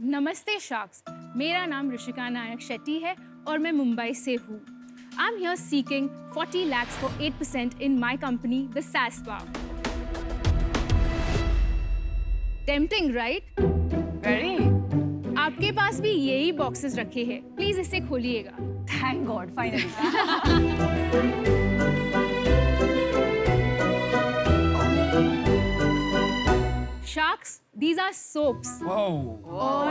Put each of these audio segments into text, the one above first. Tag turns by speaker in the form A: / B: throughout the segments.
A: नमस्ते शार्क्स, मेरा नाम ऋषिका नायक शेट्टी है और मैं मुंबई से हूँ। I'm here seeking 40 lakhs for 8% in my company, the SAS Bar. Tempting, right?
B: Very.
A: आपके पास भी यही बॉक्सेस रखे हैं। प्लीज इसे खोलिएगा।
B: Thank God, finally.
A: Sharks, these are soaps.
C: और
B: Wow.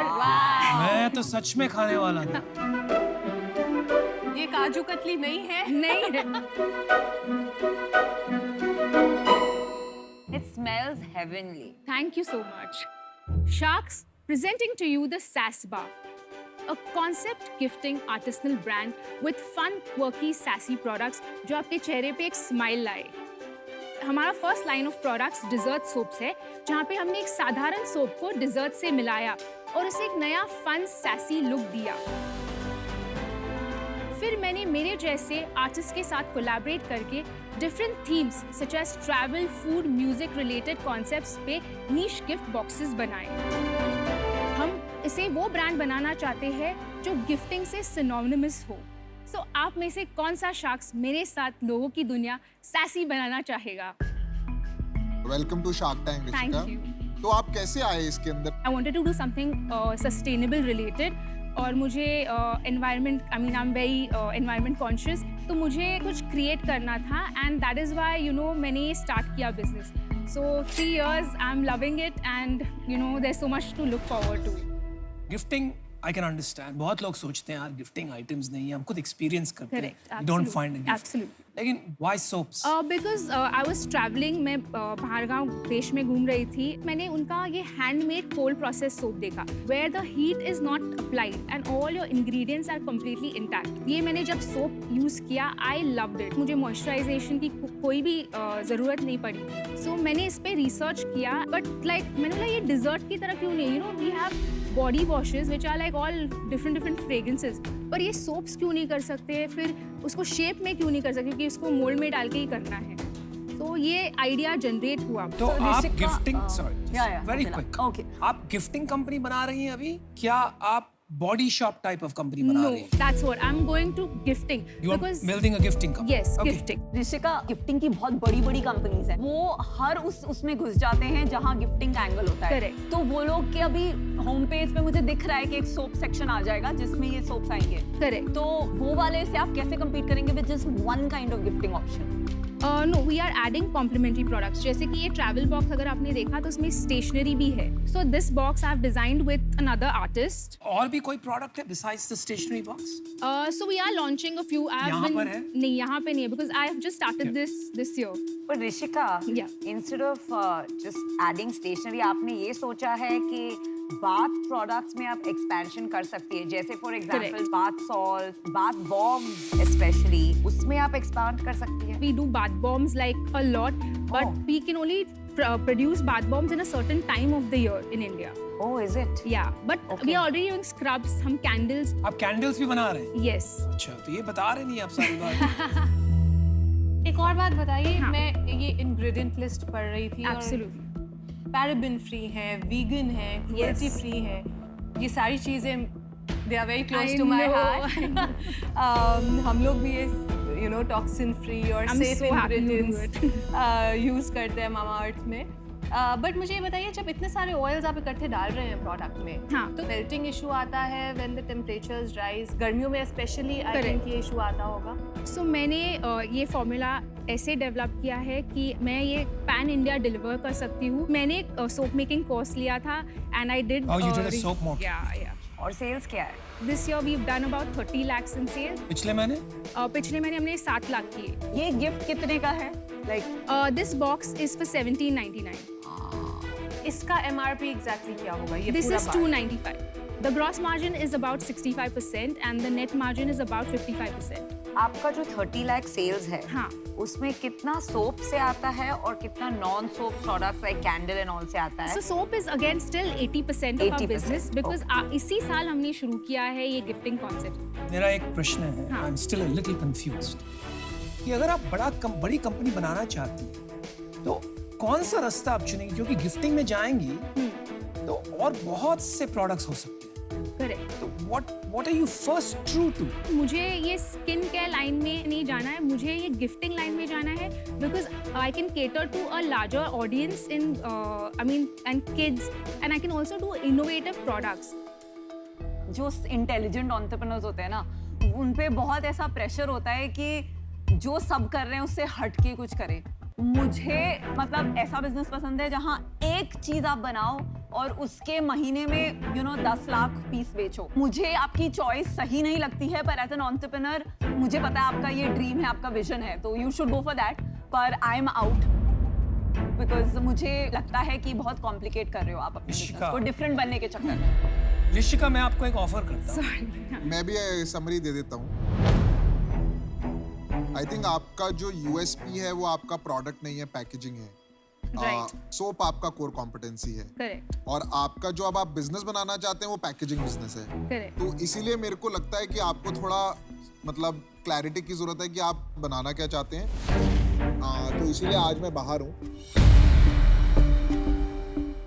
C: मैं तो सच में खाने वाला था।
B: ये काजू कतली नहीं है।
A: नहीं है।
B: It smells heavenly.
A: Thank you so much. Sharks, presenting to you the SAS Bar, a concept gifting artisanal brand with fun, quirky, sassy products जो आपके चेहरे पे एक स्माइल लाए। हमारा first line of products dessert soaps है, जहाँ पे हमने एक साधारण सोप को डिजर्ट से मिलाया और उसे एक नया फन सैसी लुक दिया। फिर मैंने मेरे जैसे आर्टिस्ट के साथ कोलैबोरेट करके different themes such as travel, food, music related concepts पे नीश गिफ्ट बॉक्सेस बनाए। हम इसे वो ब्रांड बनाना चाहते हैं जो गिफ्टिंग से सिनोनिमस हो। सो आप में से कौन सा शार्क्स मेरे साथ लोगों की दुनिया सैसी बनाना चाहेगा?
D: Welcome to Shark Tank Rishika.
A: Thank you.
D: तो आप कैसे आए इसके अंदर?
A: I wanted to do something sustainable related और मुझे environment, I mean I'm very environment conscious, तो मुझे कुछ create करना था and that is why मैंने ये start किया business. So 3 years I'm loving it and there's so much to look forward to.
C: Gifting I can understand. बहुत लोग सोचते हैं यार गिफ्टिंग आइटम्स नहीं है, हम खुद एक्सपीरियंस करते
A: Correct,
C: हैं। We don't
A: absolutely,
C: find a gift.
A: absolutely.
C: लेकिन why soaps?
A: Because I was traveling, मैं बाहर गांव देश में घूम रही थी। मैंने उनका ये हैंडमेड कोल्ड प्रोसेस सोप देखा where the heat is not applied and all your ingredients are completely intact. ये मैंने जब सोप यूज किया I loved it. मुझे मॉइस्चराइजेशन की कोई भी जरूरत नहीं पड़ी। So मैंने इस पे रिसर्च किया but मैंने बोला ये डिजर्ट की तरह क्यों नहीं? We have body washes which are like all different fragrances, पर ये सोप्स क्यों नहीं कर सकते? फिर उसको शेप में क्यों नहीं कर सकते? क्योंकि उसको मोल्ड में डाल के ही करना है। तो ये आइडिया जनरेट हुआ।
C: तो आप
B: Rishika,
C: gifting
B: yeah,
C: very
B: okay,
C: quick.
B: okay.
C: आप गिफ्टिंग कंपनी बना रही हैं अभी? क्या आप body shop type of company बना
A: No,
C: रही हैं?
A: that's what I'm going to gifting
C: You are
A: because
C: building a gifting company?
A: yes,
C: Okay.
A: gifting.
B: Rishika, gifting की बहुत बड़ी कंपनीज हैं। वो हर उसमें घुस जाते हैं जहाँ गिफ्टिंग एंगल होता है।
A: Correct.
B: तो वो लोग के अभी होम पेज पे मुझे दिख रहा है कि एक सोप सेक्शन आ जाएगा जिसमें ये सोप्स आएंगे।
A: Correct.
B: तो वो वाले से आप कैसे compete करेंगे with just one kind of gifting option?
A: No, we are adding complementary products. जैसे कि ये travel box अगर आपने देखा तो उसमें stationery भी है. So this box I've designed with another artist.
C: और भी कोई प्रोडक्ट है besides the stationery box?
A: So we are launching a few.
C: यहाँ पर है?
A: नहीं, यहाँ पे नहीं है because I have just started this year.
E: पर Rishika,
A: Yeah.
E: instead of just adding stationery, आपने ये सोचा है कि बाथ प्रोडक्ट्स में आप एक्सपेंशन कर सकती है, जैसे for example
A: Correct.
E: Bath salt, bath bomb specially, उसमें आप एक्सपांड कर सकती है।
A: We do bath bombs like a lot, but
E: Oh.
A: we can only produce bath bombs in a certain time of the year in India.
E: Oh, is it?
A: Yeah, but
E: Okay.
A: we are already doing scrubs, हम candles.
C: आप candles भी बना रहे हैं?
A: Yes.
C: अच्छा, तो ये बता रहे नहीं आप सारी बात।
F: एक और बात बताइए,
A: हाँ.
F: मैं ये इंग्रेडिएंट लिस्ट पढ़ रही थी
A: Absolutely.
F: पैराबिन फ्री है, वीगन है, क्रुएल्टी
A: Yes.
F: फ्री है। ये सारी चीजें they are very close
A: I
F: to my
A: know.
F: Heart. हम लोग भी ये टॉक्सिन फ्री और
A: I'm
F: safe
A: so happy to do
F: ingredients use करते हैं मामा अर्थ में। बट मुझे ये बताइए, जब इतने सारे ऑयल्स आप इकट्ठे डाल रहे हैं प्रोडक्ट में,
A: हाँ.
F: तो मेल्टिंग इशू आता है व्हेन द टेम्परेचर्स राइज। गर्मियों में स्पेशली आई
A: Correct.
F: थिंक ये इशू आता होगा।
A: सो मैंने ये फॉर्मूला ऐसे डेवलप किया है कि मैं ये पैन इंडिया डिलीवर कर सकती हूँ। मैंने सोप मेकिंग कोर्स लिया था and I did
C: Oh, you did a soap mock.
A: या
E: और सेल्स क्या है?
A: This year we have done about 30 lakhs in sales.
C: पिछले महीने?
A: पिछले महीने हमने 7 लाख किए।
B: ये गिफ्ट कितने का है? Like
A: this box is for 1799.
F: इसका MRP एग्जैक्टली क्या होगा? ये
A: This
F: पूरा
A: is 295. The gross margin is about 65% and the net margin is about 55%.
E: आपका जो 30 लाख सेल्स है,
A: हाँ.
E: उसमें कितना सोप से आता है और कितना non soap products like candle and all से आता है?
A: So soap is again still 80% of our
E: 80%,
A: business because इसी साल हमने शुरू किया है ये गिफ्टिंग कॉन्सेप्ट।
C: मेरा एक प्रश्न है,
A: हाँ.
C: I am still a little confused, कि अगर आप बड़ी कंपनी बनाना चाहती हैं तो कौन सा रास्ता आप चुनेंगी? क्योंकि गिफ्टिंग में जाएंगी तो और बहुत से प्रोडक्ट्स हो सकते हैं।
A: करेक्ट।
C: तो what are you first true to?
A: मुझे ये स्किन केयर लाइन में नहीं जाना है, मुझे ये गिफ्टिंग लाइन में जाना है, because I can cater to a larger audience in and kids, and I can also do innovative products.
B: जो इंटेलिजेंट एंटरप्रेन्योर्स होते हैं ना, उन पे बहुत ऐसा प्रेशर होता है कि जो सब कर रहे हैं उससे हट के कुछ करें। मुझे मतलब ऐसा बिजनेस पसंद है जहाँ एक चीज आप बनाओ और उसके महीने में 10 लाख पीस बेचो। मुझे आपकी चॉइस सही नहीं लगती है, पर एज एन एंटरप्रेन्योर मुझे पता है आपका ये ड्रीम है, आपका विजन है, तो you should go for that. पर आई एम आउट बिकॉज मुझे लगता है कि बहुत कॉम्प्लिकेट कर रहे हो आप अपने business को डिफरेंट बनने के चक्कर में।
C: ऋषिका, मैं आपको एक ऑफर करता हूँ।
D: मैं भी समरी दे देता हूँ। आई थिंक आपका जो यूएसपी है वो आपका प्रोडक्ट नहीं है, पैकेजिंग है।
A: Right.
D: सोप आपका कोर कॉम्पिटेंसी है,
A: करेक्ट,
D: और आपका जो अब आप बिजनेस बनाना चाहते हैं वो पैकेजिंग बिजनेस है।
A: करेक्ट।
D: तो इसीलिए मेरे को लगता है कि आपको थोड़ा मतलब क्लैरिटी की जरूरत है कि आप बनाना क्या चाहते हैं। तो इसीलिए आज मैं बाहर हूँ।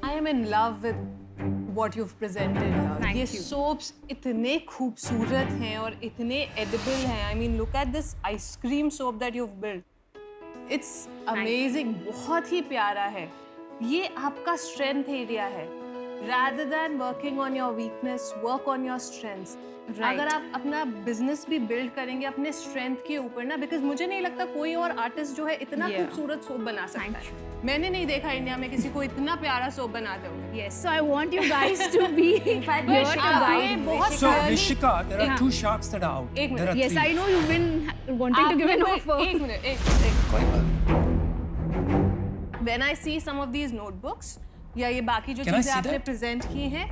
F: I am in love with what you've presented here.
A: Thank
F: ये
A: you.
F: soaps इतने खूबसूरत हैं और इतने edible हैं. I mean, look at this ice cream soap that you've built. It's amazing. बहुत ही प्यारा है. ये आपका strength area है. Rather than working on your weakness, work on your strengths.
A: Right.
F: अगर आप अपना बिजनेस भी बिल्ड करेंगे अपने स्ट्रेंथ के ऊपर ना, बिकॉज मुझे नहीं लगता कोई और आर्टिस्ट जो है इतना
A: Yeah.
F: खूबसूरत सोप बना सकता
A: Thank
F: है। मैंने नहीं देखा इंडिया में किसी को इतना प्यारा सोप बनाते हुए।
A: Yes, so I want you guys to be here to
F: आपने
A: guide.
F: बहुत
C: So
F: clearly-
C: Rishika, there are
A: Yeah.
C: 2 sharks that are out.
F: एक
C: There are
F: minute.
A: Yes,
C: 3.
A: I know you've been wanting to give an
F: आपने-
A: offer.
F: एक minute, एक
C: कोई बात।
F: When I see some of these notebooks या ये बाकी जो
C: Can I
F: चीजें
C: see
F: आपने
C: that?
F: प्रेजेंट की हैं,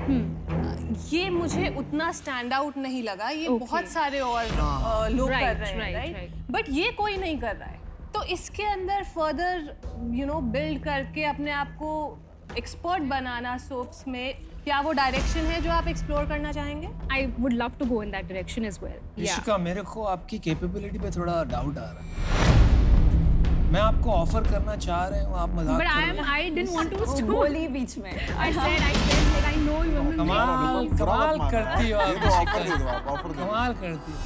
F: ये मुझे उतना स्टैंड आउट नहीं लगा। ये
A: Okay.
F: बहुत सारे और लोग
A: Right,
F: कर रहे हैं,
A: right,
F: राइट?
A: right.
F: बट ये कोई नहीं कर रहा है। तो इसके अंदर फर्दर बिल्ड करके अपने आप को एक्सपर्ट बनाना सोप्स में, क्या वो डायरेक्शन है जो आप एक्सप्लोर करना चाहेंगे?
A: I would love to go in that direction as well. Yeah.
C: Rishika, मेरे को आपकी कैपेबिलिटी पे थोड़ा डाउट आ रहा है। मैं आपको ऑफर करना चाह रहे हूँ, आप मजाक
A: But
C: कर रहे हो।
A: I didn't want to
B: वो
A: stop.
B: बोली बीच में।
A: I said like I know you women.
C: कमाल कमाल करती हो आप,
D: ये तो ऑफर दे
C: ऋषिका।
D: दो, आप ऑफर दे दो।
C: कमाल करती हो।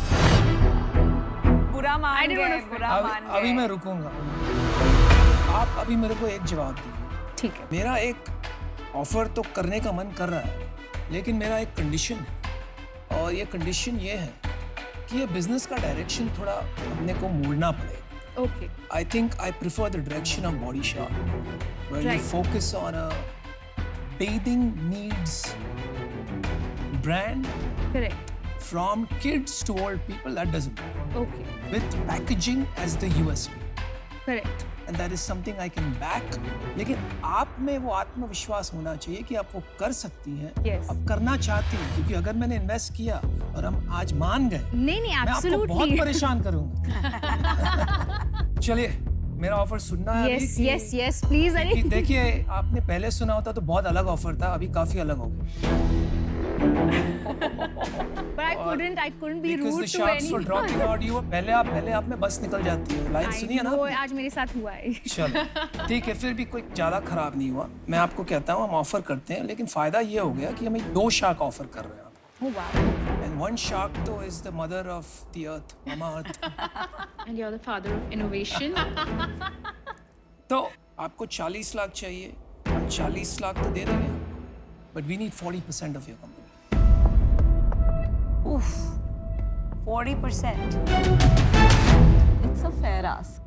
B: बुरा
A: I
B: मान
A: didn't
B: गए,
A: wanna-
B: बुरा मान गए।
C: अभी मैं रुकूंगा। आप अभी मेरे को एक जवाब दीजिए।
A: ठीक है.
C: मेरा एक ऑफर तो करने का मन कर रहा है, लेकिन मेरा एक कंडीशन है, और ये कंडीशन ये है कि ये बिजनेस का डायरेक्शन थोड़ा अपने को मोड़ना पड़ेगा।
A: Okay.
C: I think I prefer the direction of Body Shop, where you
A: Right.
C: focus on a bathing needs brand
A: Correct.
C: from kids to old people. That doesn't work.
A: Okay.
C: With packaging as the USP,
A: Correct.
C: and that is something I can back. लेकिन आप में वो आत्मविश्वास होना चाहिए कि आप वो कर सकती हैं,
A: Yes.
C: आप करना चाहती हैं, क्योंकि अगर मैंने इन्वेस्ट किया और हम आज मान गए,
A: नहीं
C: मैं आपको बहुत
A: absolutely.
C: परेशान करूंगा। चलिए, मेरा ऑफर सुनना है
A: Yes,
C: अभी
A: yes, yes. Please.
C: कि
A: अरे
C: देखिए, आपने पहले सुना होता तो बहुत अलग ऑफर था, अभी काफी अलग हो गया।
A: but I couldn't be
C: Because
A: rude
C: the
A: to
C: sharks were dropping
A: anyone.
C: out, you पहले आप में बस निकल जाती है, लाइन सुनी है ना
A: वो
C: आपने?
A: आज मेरे साथ हुआ है.
C: चलो ठीक है, फिर भी कोई ज्यादा खराब नहीं हुआ। मैं आपको कहता हूँ हम ऑफर करते हैं, लेकिन फायदा ये हो गया कि हमें 2 शार्क ऑफर कर रहे हैं आपको।
A: Oh wow.
C: And one shark though is the mother of the earth, Mama Earth.
A: And you're the father of innovation.
C: तो आपको 40 लाख चाहिए, हम 40 लाख तो दे देंगे, but we need 40% of your company.
E: Oof, 40%.
B: It's a fair ask.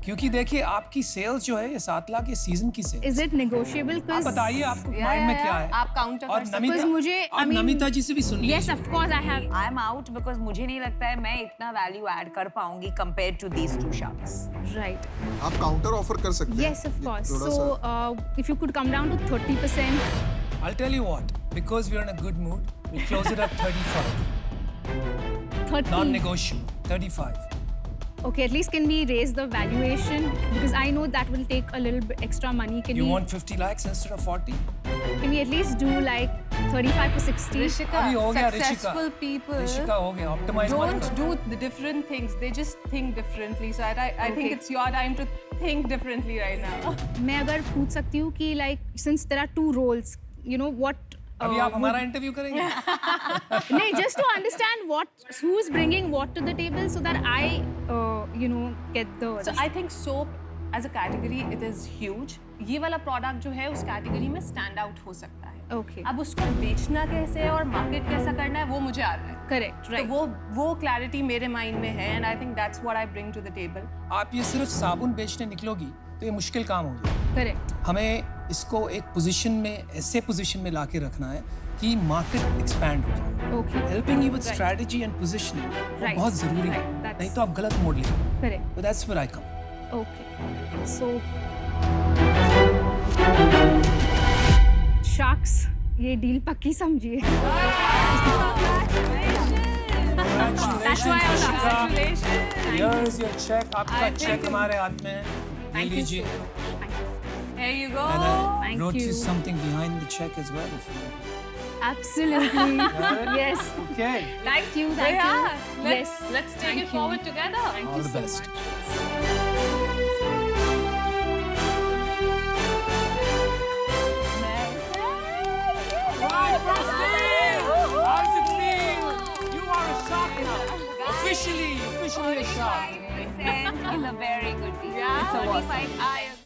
C: क्योंकि देखिए, आपकी sales जो है ये 7 लाख, ये सीजन की सेल्स।
A: Is it negotiable?
C: आप
A: Cause
C: बताइए आपको माइंड में क्या है?
F: आप काउंटर
C: और
F: कर सकते
C: नमिता,
A: Because मुझे, I
C: और
A: mean-
C: नमिता जी से भी सुन
A: yes,
C: लीजिए।
A: of course I have.
E: I am out because मुझे नहीं लगता है मैं इतना वैल्यू ऐड कर पाऊंगी compared to these 2 sharks.
A: Right.
D: आप काउंटर ऑफर कर सकते हैं।
A: Yes, of course.
D: थोड़ा
A: So
D: सा
A: if you could come down to 30%.
C: I'll tell you what, because we're in a good mood, we'll close it at 35.
A: 30.
C: Non-negotiable, 35.
A: Okay, at least can we raise the valuation? Because I know that will take a little bit extra money. Can
C: You
A: we
C: want 50 lakhs instead of 40?
A: can we at least do like 35 or 60?
F: Rishika,
C: अभी हो गया, Rishika.
F: successful people
C: Rishika हो गया, optimize मत
F: don't
C: करो।
F: do the different things. They just think differently. So I think
A: Okay.
F: it's your time to think differently right now.
A: मैं अगर पूछ सकती हूँ कि like since there are 2 roles, you know what.
C: अभी आप हमारा इंटरव्यू करेंगे?
A: No, just to understand who's bringing what to the table, so that I, you know, get the.
F: So I think soap as a category it is huge. ये वाला product जो है उस category में stand out हो सकता है.
A: Okay.
F: अब उसको बेचना कैसे है और market कैसा करना है वो मुझे आता है.
A: Correct, right.
F: तो वो clarity मेरे mind में है and I think that's what I bring to the table.
C: आप ये सिर्फ साबुन बेचने निकलोगी तो ये मुश्किल काम हो जाएगा।
A: Correct.
C: हमें इसको एक पोजीशन में, ऐसे पोजीशन में लाके रखना है कि मार्केट एक्सपैंड हो जाए।
A: Okay.
C: Helping you with
A: Right.
C: Strategy and positioning
A: Right.
C: बहुत जरूरी है,
A: Right. That's-
C: नहीं तो आप गलत मोड़ लेंगे।
A: Correct.
C: So that's where I come.
A: Okay. So. Sharks, ये डील पक्की समझिए। That's why I was
F: Congratulations.
C: Here is your check. आपका
F: I
C: चेक
F: think-
C: हमारे हाथ में है। ये
A: Thank you
C: लीजिए।
A: so much.
F: Here you go.
C: And I
A: Thank
C: wrote you
A: you.
C: something behind the check as well. If you
A: Absolutely. Yes.
C: okay.
A: Thank you.
F: So
A: Thank
F: yeah,
A: you.
F: let's
A: Yes.
F: let's take
A: Thank
F: it
A: you.
F: forward together.
A: Thank
C: All
A: you
C: the
A: so
C: best.
A: much.
C: How's it feel? You are a shark now. Officially a shark.
E: In a very good deal.
F: Yeah,
E: It's a
F: only
E: awesome.
F: 5 hours.